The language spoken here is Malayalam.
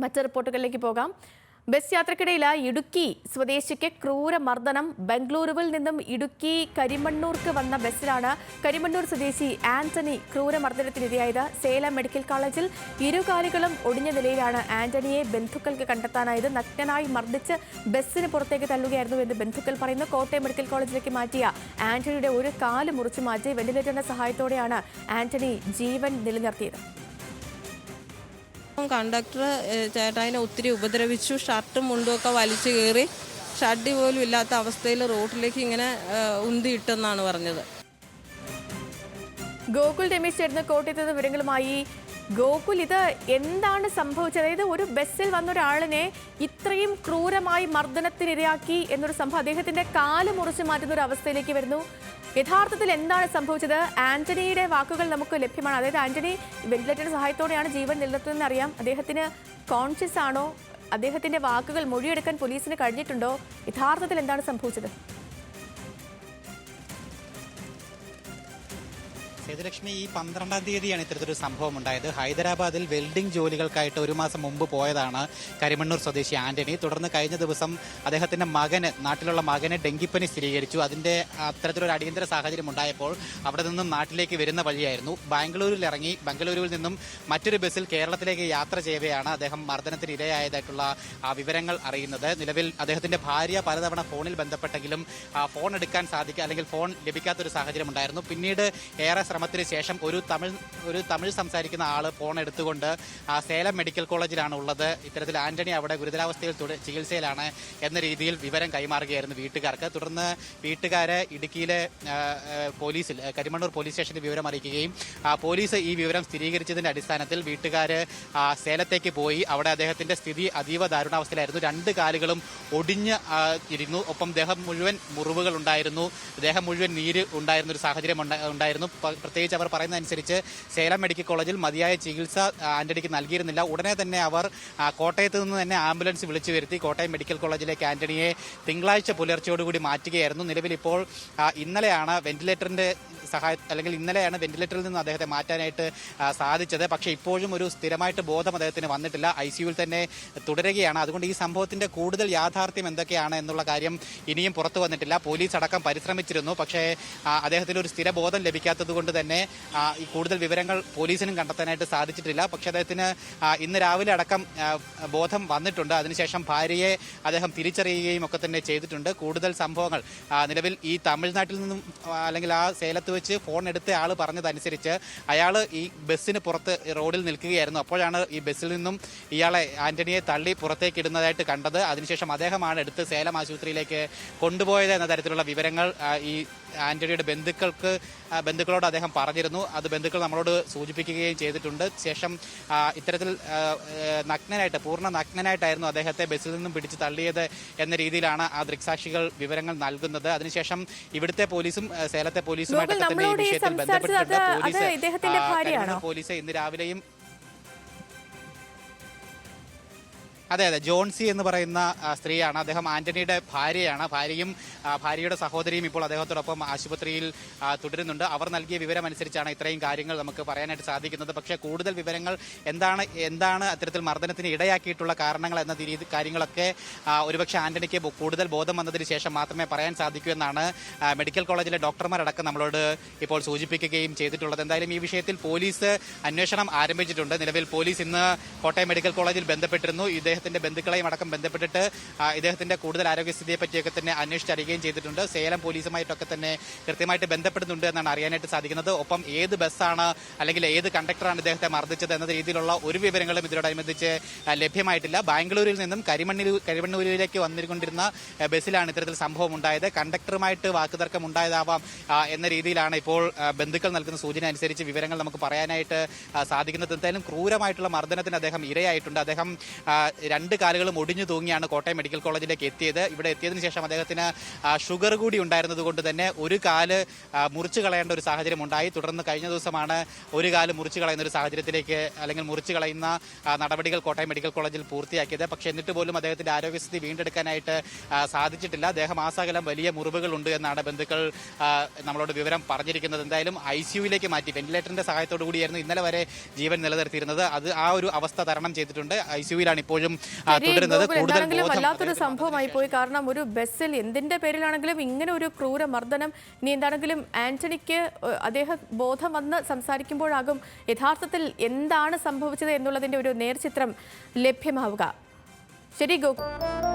മറ്റ് റിപ്പോർട്ടുകളിലേക്ക് പോകാം. ബസ് യാത്രക്കിടയില് ഇടുക്കി സ്വദേശിക്ക് ക്രൂരമർദ്ദനം. ബംഗളൂരുവിൽ നിന്നും ഇടുക്കി കരിമണ്ണൂർക്ക് വന്ന ബസ്സിലാണ് കരിമണ്ണൂർ സ്വദേശി ആന്റണി ക്രൂരമർദ്ദനത്തിനിരയായത്. സേലം മെഡിക്കൽ കോളേജിൽ ഇരുകാലുകളും ഒടിഞ്ഞ നിലയിലാണ് ആന്റണിയെ ബന്ധുക്കൾക്ക് കണ്ടെത്താനായത്. നഗ്നനായി മർദ്ദിച്ച് ബസ്സിന് പുറത്തേക്ക് തള്ളുകയായിരുന്നു എന്ന് ബന്ധുക്കൾ പറയുന്നു. കോട്ടയം മെഡിക്കൽ കോളേജിലേക്ക് മാറ്റിയ ആന്റണിയുടെ ഒരു കാല് മുറിച്ചു മാറ്റി വെന്റിലേറ്ററിന്റെ സഹായത്തോടെയാണ് ആന്റണി ജീവൻ നിലനിർത്തിയത്. കണ്ടക്ടർ ചേട്ടായിനെ ഒത്തിരി ഉപദ്രവിച്ചു. ഷർട്ടും മുണ്ടും ഒക്കെ വലിച്ചു കയറി ഷഡ്ഡി പോലും ഇല്ലാത്ത അവസ്ഥയിൽ റോഡിലേക്ക് ഇങ്ങനെ ഉന്തിയിട്ടെന്നാണ് പറഞ്ഞത്. ഗോകുൽ രമേശ് ചേർന്ന് കോട്ടയത്ത് നിന്ന് വിവരങ്ങളുമായി. ഗോകുൽ, ഇത് എന്താണ് സംഭവിച്ചത്? അതായത് ഒരു ബസ്സിൽ വന്ന ഒരാളിനെ ഇത്രയും ക്രൂരമായി മർദ്ദനത്തിനിരയാക്കി എന്നൊരു സംഭവം, അദ്ദേഹത്തിന്റെ കാല് മുറിച്ചു മാറ്റുന്ന ഒരു അവസ്ഥയിലേക്ക് വരുന്നു. യഥാർത്ഥത്തിൽ എന്താണ് സംഭവിച്ചത്? ആന്റണിയുടെ വാക്കുകൾ നമുക്ക് ലഭ്യമാണ്. അതായത് ആന്റണി വെന്റിലേറ്ററിന്റെ സഹായത്തോടെയാണ് ജീവൻ നിലനിർത്തുന്നതെന്ന് അറിയാം. അദ്ദേഹത്തിന് കോൺഷ്യസ് ആണോ? അദ്ദേഹത്തിന്റെ വാക്കുകൾ മൊഴിയെടുക്കാൻ പോലീസിന് കഴിഞ്ഞിട്ടുണ്ടോ? യഥാർത്ഥത്തിൽ എന്താണ് സംഭവിച്ചത്? സേതുലക്ഷ്മി, ഈ 12-ാം തീയതിയാണ് ഇത്തരത്തിലൊരു സംഭവം ഉണ്ടായത്. ഹൈദരാബാദിൽ വെൽഡിംഗ് ജോലികൾക്കായിട്ട് ഒരു മാസം മുമ്പ് പോയതാണ് കരിമണ്ണൂർ സ്വദേശി ആന്റണി. തുടർന്ന് കഴിഞ്ഞ ദിവസം അദ്ദേഹത്തിന്റെ നാട്ടിലുള്ള മകന് ഡെങ്കിപ്പനി സ്ഥിരീകരിച്ചു. അതിന്റെ അത്തരത്തിലൊരു അടിയന്തര സാഹചര്യം ഉണ്ടായപ്പോൾ അവിടെ നിന്നും നാട്ടിലേക്ക് വരുന്ന വഴിയായിരുന്നു. ബാംഗ്ലൂരിൽ ഇറങ്ങി ബംഗളൂരുവിൽ നിന്നും മറ്റൊരു ബസ്സിൽ കേരളത്തിലേക്ക് യാത്ര ചെയ്യവെയാണ് അദ്ദേഹം മർദ്ദനത്തിന് ഇരയായതായിട്ടുള്ള വിവരങ്ങൾ അറിയുന്നത്. നിലവിൽ അദ്ദേഹത്തിന്റെ ഭാര്യ പലതവണ ഫോണിൽ ബന്ധപ്പെട്ടെങ്കിലും ഫോൺ എടുക്കാൻ അല്ലെങ്കിൽ ഫോൺ ലഭിക്കാത്തൊരു സാഹചര്യം ഉണ്ടായിരുന്നു. പിന്നീട് ഏറെ ശ്രമത്തിന് ശേഷം ഒരു തമിഴ് സംസാരിക്കുന്ന ആള് ഫോൺ എടുത്തുകൊണ്ട് സേലം മെഡിക്കൽ കോളേജിലാണ് ഉള്ളത്, ഇത്തരത്തിൽ ആന്റണി അവിടെ ഗുരുതരാവസ്ഥയിൽ ചികിത്സയിലാണ് എന്ന രീതിയിൽ വിവരം കൈമാറുകയായിരുന്നു വീട്ടുകാർക്ക്. തുടർന്ന് വീട്ടുകാര് ഇടുക്കിയിലെ പോലീസിൽ കരിമണ്ണൂർ പോലീസ് സ്റ്റേഷനിൽ വിവരം അറിയിക്കുകയും പോലീസ് ഈ വിവരം സ്ഥിരീകരിച്ചതിന്റെ അടിസ്ഥാനത്തിൽ വീട്ടുകാര് സേലത്തേക്ക് പോയി. അവിടെ അദ്ദേഹത്തിന്റെ സ്ഥിതി അതീവ ദാരുണാവസ്ഥയിലായിരുന്നു. 2 കാലുകളും ഒടിഞ്ഞ് ഇരുന്നു. ഒപ്പം ദേഹം മുഴുവൻ മുറിവുകൾ ഉണ്ടായിരുന്നു, ദേഹം മുഴുവൻ നീര് ഉണ്ടായിരുന്ന ഒരു സാഹചര്യം ഉണ്ടായിരുന്നു. പ്രത്യേകിച്ച് അവർ പറയുന്നതനുസരിച്ച് സേലം മെഡിക്കൽ കോളേജിൽ മതിയായ ചികിത്സ ആന്റണിക്ക് നൽകിയിരുന്നില്ല. ഉടനെ തന്നെ അവർ കോട്ടയത്ത് നിന്ന് തന്നെ ആംബുലൻസ് വിളിച്ചു വരുത്തി കോട്ടയം മെഡിക്കൽ കോളേജിലേക്ക് ആന്റണിയെ തിങ്കളാഴ്ച പുലർച്ചയോടുകൂടി മാറ്റുകയായിരുന്നു. നിലവിൽ ഇപ്പോൾ ഇന്നലെയാണ് വെന്റിലേറ്ററിൽ നിന്ന് അദ്ദേഹത്തെ മാറ്റാനായിട്ട് സാധിച്ചത്. പക്ഷേ ഇപ്പോഴും ഒരു സ്ഥിരമായിട്ട് ബോധം അദ്ദേഹത്തിന് വന്നിട്ടില്ല, ICUവിൽ തന്നെ തുടരുകയാണ്. അതുകൊണ്ട് ഈ സംഭവത്തിന്റെ കൂടുതൽ യാഥാർത്ഥ്യം എന്തൊക്കെയാണ് എന്നുള്ള കാര്യം ഇനിയും പുറത്തു വന്നിട്ടില്ല. പോലീസ് അടക്കം പരിശ്രമിച്ചിരുന്നു, പക്ഷേ അദ്ദേഹത്തിന് ഒരു സ്ഥിര ബോധം ലഭിക്കാത്തത് കൊണ്ട് തന്നെ ഈ കൂടുതൽ വിവരങ്ങൾ പോലീസിനും കണ്ടെത്താനായിട്ട് സാധിച്ചിട്ടില്ല. പക്ഷേ അദ്ദേഹത്തിന് ഇന്ന് രാവിലെ അടക്കം ബോധം വന്നിട്ടുണ്ട്. അതിനുശേഷം ഭാര്യയെ അദ്ദേഹം തിരിച്ചറിയുകയും ഒക്കെ തന്നെ ചെയ്തിട്ടുണ്ട്. കൂടുതൽ സംഭവങ്ങൾ നിലവിൽ ഈ തമിഴ്നാട്ടിൽ നിന്നും അല്ലെങ്കിൽ ആ സേലത്ത് വെച്ച് ഫോൺ എടുത്ത ആൾ പറഞ്ഞതനുസരിച്ച് അയാൾ ഈ ബസ്സിന് പുറത്ത് റോഡിൽ നിൽക്കുകയായിരുന്നു. അപ്പോഴാണ് ഈ ബസ്സിൽ നിന്നും ഇയാളെ ആന്റണിയെ തള്ളി പുറത്തേക്ക് ഇടുന്നതായിട്ട് കണ്ടത്. അതിനുശേഷം അദ്ദേഹമാണ് എടുത്ത് സേലം ആശുപത്രിയിലേക്ക് കൊണ്ടുപോയത് എന്ന തരത്തിലുള്ള വിവരങ്ങൾ ഈ ആന്റണിയുടെ ബന്ധുക്കളോട് അദ്ദേഹം പറഞ്ഞിരുന്നു. അത് ബന്ധുക്കൾ നമ്മളോട് സൂചിപ്പിക്കുകയും ചെയ്തിട്ടുണ്ട്. ശേഷം ഇത്തരത്തിൽ പൂർണ്ണ നഗ്നനായിട്ടായിരുന്നു അദ്ദേഹത്തെ ബസ്സിൽ നിന്നും പിടിച്ച് തള്ളിയത് എന്ന രീതിയിലാണ് ആ ദൃക്സാക്ഷികൾ വിവരങ്ങൾ നൽകുന്നത്. അതിനുശേഷം ഇവിടുത്തെ പോലീസും സേലത്തെ പോലീസുമായിട്ടൊക്കെ തന്നെ ഈ വിഷയത്തിൽ ബന്ധപ്പെട്ടിട്ടുണ്ട്. പോലീസ് ഇന്ന് രാവിലെയും അതെ, ജോൺസി എന്ന് പറയുന്ന സ്ത്രീയാണ്. അദ്ദേഹം ആന്റണിയുടെ ഭാര്യയാണ്. ഭാര്യയുടെ സഹോദരിയും ഇപ്പോൾ അദ്ദേഹത്തോടൊപ്പം ആശുപത്രിയിൽ തുടരുന്നുണ്ട്. അവർ നൽകിയ വിവരം അനുസരിച്ചാണ് ഇത്രയും കാര്യങ്ങൾ നമുക്ക് പറയാനായിട്ട് സാധിക്കുന്നത്. പക്ഷേ കൂടുതൽ വിവരങ്ങൾ എന്താണ് അത്തരത്തിൽ മർദ്ദനത്തിന് ഇടയാക്കിയിട്ടുള്ള കാരണങ്ങൾ എന്ന കാര്യങ്ങളൊക്കെ ഒരുപക്ഷെ ആന്റണിക്ക് കൂടുതൽ ബോധം വന്നതിന് ശേഷം മാത്രമേ പറയാൻ സാധിക്കൂ എന്നാണ് മെഡിക്കൽ കോളേജിലെ ഡോക്ടർമാരടക്കം നമ്മളോട് ഇപ്പോൾ സൂചിപ്പിക്കുകയും ചെയ്തിട്ടുള്ളത്. എന്തായാലും ഈ വിഷയത്തിൽ പോലീസ് അന്വേഷണം ആരംഭിച്ചിട്ടുണ്ട്. നിലവിൽ പോലീസ് ഇന്ന് കോട്ടയം മെഡിക്കൽ കോളേജിൽ ബന്ധപ്പെട്ടിരുന്നു. ഇദ്ദേഹത്തിന്റെ ബന്ധുക്കളെയും അടക്കം ബന്ധപ്പെട്ടിട്ട് ഇദ്ദേഹത്തിന്റെ കൂടുതൽ ആരോഗ്യസ്ഥിതിയെ പറ്റിയൊക്കെ തന്നെ അന്വേഷിച്ചറിയുകയും ചെയ്തിട്ടുണ്ട്. സേലം പോലീസുമായിട്ടൊക്കെ തന്നെ കൃത്യമായിട്ട് ബന്ധപ്പെടുന്നുണ്ട് എന്നാണ് അറിയാനായിട്ട് സാധിക്കുന്നത്. ഒപ്പം ഏത് ബസ്സാണ് അല്ലെങ്കിൽ ഏത് കണ്ടക്ടറാണ് ഇദ്ദേഹത്തെ മർദ്ദിച്ചത് എന്ന രീതിയിലുള്ള ഒരു വിവരങ്ങളും ഇതിനോടനുബന്ധിച്ച് ലഭ്യമായിട്ടില്ല. ബാംഗ്ലൂരിൽ നിന്നും കരിമണ്ണൂരിലേക്ക് വന്നുകൊണ്ടിരുന്ന ബസ്സിലാണ് ഇത്തരത്തിൽ സംഭവം ഉണ്ടായത്. കണ്ടക്ടറുമായിട്ട് വാക്കുതർക്കം ഉണ്ടായതാവാം എന്ന രീതിയിലാണ് ഇപ്പോൾ ബന്ധുക്കൾ നൽകുന്ന സൂചന അനുസരിച്ച് വിവരങ്ങൾ നമുക്ക് പറയാനായിട്ട് സാധിക്കുന്നത്. എന്തായാലും ക്രൂരമായിട്ടുള്ള മർദ്ദനത്തിന് അദ്ദേഹം ഇരയായിട്ടുണ്ട്. അദ്ദേഹം 2 കാലുകളും ഒടിഞ്ഞു തൂങ്ങിയാണ് കോട്ടയം മെഡിക്കൽ കോളേജിലേക്ക് എത്തിയത്. ഇവിടെ എത്തിയതിനു ശേഷം അദ്ദേഹത്തിന് ഷുഗർ കൂടി ഉണ്ടായിരുന്നത് കൊണ്ട് തന്നെ ഒരു കാല് മുറിച്ചു കളയേണ്ട ഒരു സാഹചര്യം ഉണ്ടായി. തുടർന്ന് കഴിഞ്ഞ ദിവസമാണ് ഒരു കാല് മുറിച്ചു കളയുന്ന ഒരു സാഹചര്യത്തിലേക്ക് അല്ലെങ്കിൽ മുറിച്ചു കളയുന്ന നടപടികൾ കോട്ടയം മെഡിക്കൽ കോളേജിൽ പൂർത്തിയാക്കിയത്. പക്ഷേ എന്നിട്ട് പോലും അദ്ദേഹത്തിന്റെ ആരോഗ്യസ്ഥിതി വീണ്ടെടുക്കാനായിട്ട് സാധിച്ചിട്ടില്ല. ദേഹമാസകലം വലിയ മുറിവുകൾ ഉണ്ട് എന്നാണ് ബന്ധുക്കൾ നമ്മളോട് വിവരം പറഞ്ഞിരിക്കുന്നത്. എന്തായാലും ICUവിലേക്ക് മാറ്റി വെന്റിലേറ്ററിന്റെ സഹായത്തോടു കൂടിയായിരുന്നു ഇന്നലെ വരെ ജീവൻ നിലനിർത്തിയിരുന്നത്. അത് ആ ഒരു അവസ്ഥ തരണം ചെയ്തിട്ടുണ്ട്. ICUവിലാണ് ഇപ്പോഴും തുടരുന്നത്. വല്ലാത്തൊരു സംഭവമായി പോയി. കാരണം ഒരു ബസ്സിൽ എന്തിന്റെ പേരിലാണെങ്കിലും ഇങ്ങനെ ഒരു ക്രൂര മർദ്ദനം. ഇനി എന്താണെങ്കിലും ആന്റണിക്ക് അദ്ദേഹം ബോധം വന്ന് സംസാരിക്കുമ്പോഴാകും യഥാർത്ഥത്തിൽ എന്താണ് സംഭവിച്ചത് എന്നുള്ളതിന്റെ ഒരു നേർചിത്രം ലഭ്യമാവുക. ശരി ഗോകുൽ.